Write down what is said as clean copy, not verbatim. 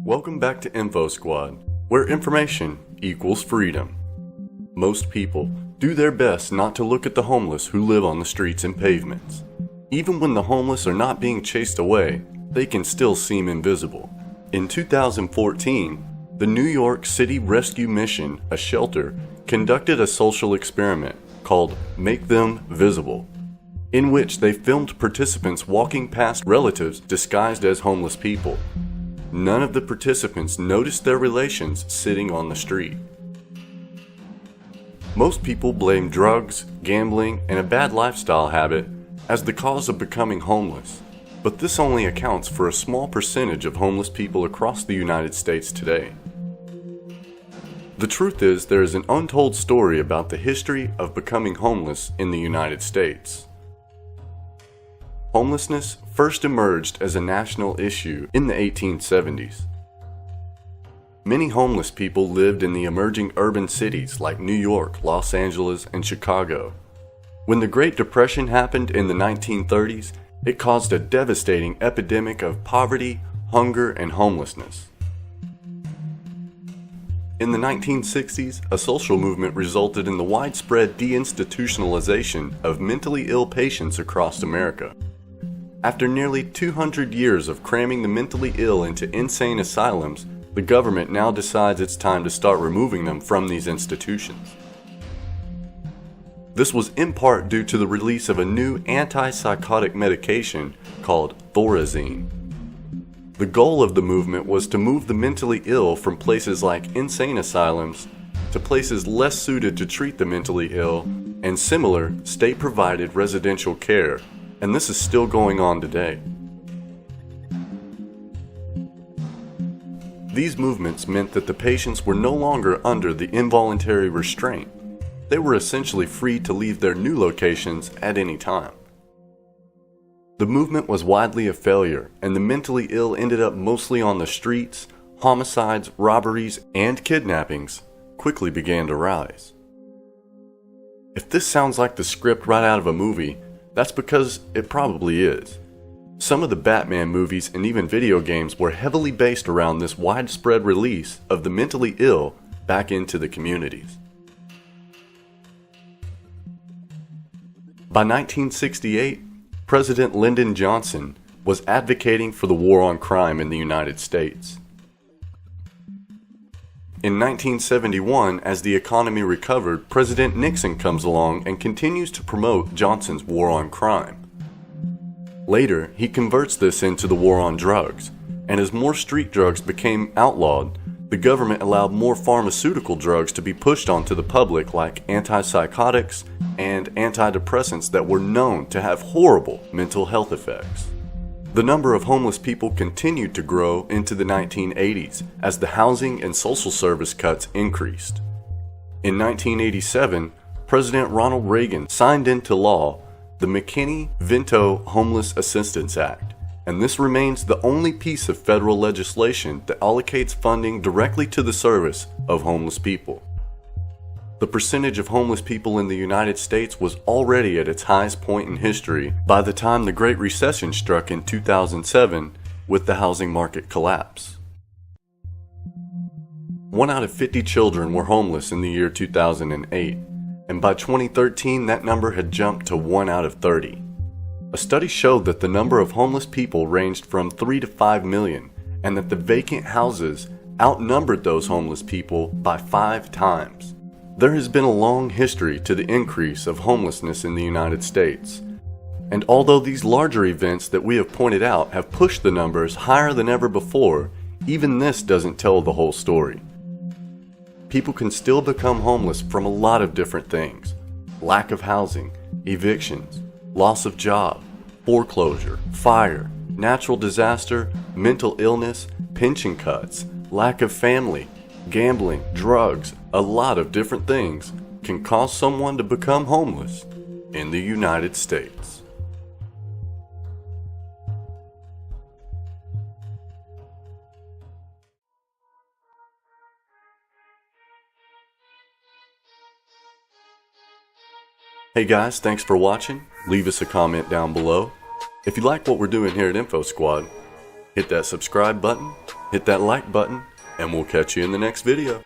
Welcome back to Info Squad, where information equals freedom. Most people do their best not to look at the homeless who live on the streets and pavements. Even when the homeless are not being chased away, they can still seem invisible. In 2014, the New York City Rescue Mission, a shelter, conducted a social experiment called Make Them Visible, in which they filmed participants walking past relatives disguised as homeless people. None of the participants noticed their relations sitting on the street. Most people blame drugs, gambling, and a bad lifestyle habit as the cause of becoming homeless, but this only accounts for a small percentage of homeless people across the United States today. The truth is, there is an untold story about the history of becoming homeless in the United States. Homelessness first emerged as a national issue in the 1870s. Many homeless people lived in the emerging urban cities like New York, Los Angeles, and Chicago. When the Great Depression happened in the 1930s, it caused a devastating epidemic of poverty, hunger, and homelessness. In the 1960s, a social movement resulted in the widespread deinstitutionalization of mentally ill patients across America. After nearly 200 years of cramming the mentally ill into insane asylums, the government now decides it's time to start removing them from these institutions. This was in part due to the release of a new antipsychotic medication called Thorazine. The goal of the movement was to move the mentally ill from places like insane asylums to places less suited to treat the mentally ill and similar state-provided residential care, and this is still going on today. These movements meant that the patients were no longer under the involuntary restraint. They were essentially free to leave their new locations at any time. The movement was widely a failure, and the mentally ill ended up mostly on the streets. Homicides, robberies, and kidnappings quickly began to rise. If this sounds like the script right out of a movie, that's because it probably is. Some of the Batman movies and even video games were heavily based around this widespread release of the mentally ill back into the communities. By 1968, President Lyndon Johnson was advocating for the war on crime in the United States. In 1971, as the economy recovered, President Nixon comes along and continues to promote Johnson's war on crime. Later, he converts this into the war on drugs, and as more street drugs became outlawed, the government allowed more pharmaceutical drugs to be pushed onto the public, like antipsychotics and antidepressants that were known to have horrible mental health effects. The number of homeless people continued to grow into the 1980s as the housing and social service cuts increased. In 1987, President Ronald Reagan signed into law the McKinney-Vento Homeless Assistance Act, and this remains the only piece of federal legislation that allocates funding directly to the service of homeless people. The percentage of homeless people in the United States was already at its highest point in history by the time the Great Recession struck in 2007 with the housing market collapse. 1 out of 50 children were homeless in the year 2008, and by 2013 that number had jumped to 1 out of 30. A study showed that the number of homeless people ranged from 3 to 5 million, and that the vacant houses outnumbered those homeless people by 5 times. There has been a long history to the increase of homelessness in the United States, and although these larger events that we have pointed out have pushed the numbers higher than ever before, even this doesn't tell the whole story. People can still become homeless from a lot of different things: lack of housing, evictions, loss of job, foreclosure, fire, natural disaster, mental illness, pension cuts, lack of family, gambling, drugs. A lot of different things can cause someone to become homeless in the United States. Hey guys, thanks for watching. Leave us a comment down below. If you like what we're doing here at Info Squad, hit that subscribe button hit that like button, and we'll catch you in the next video.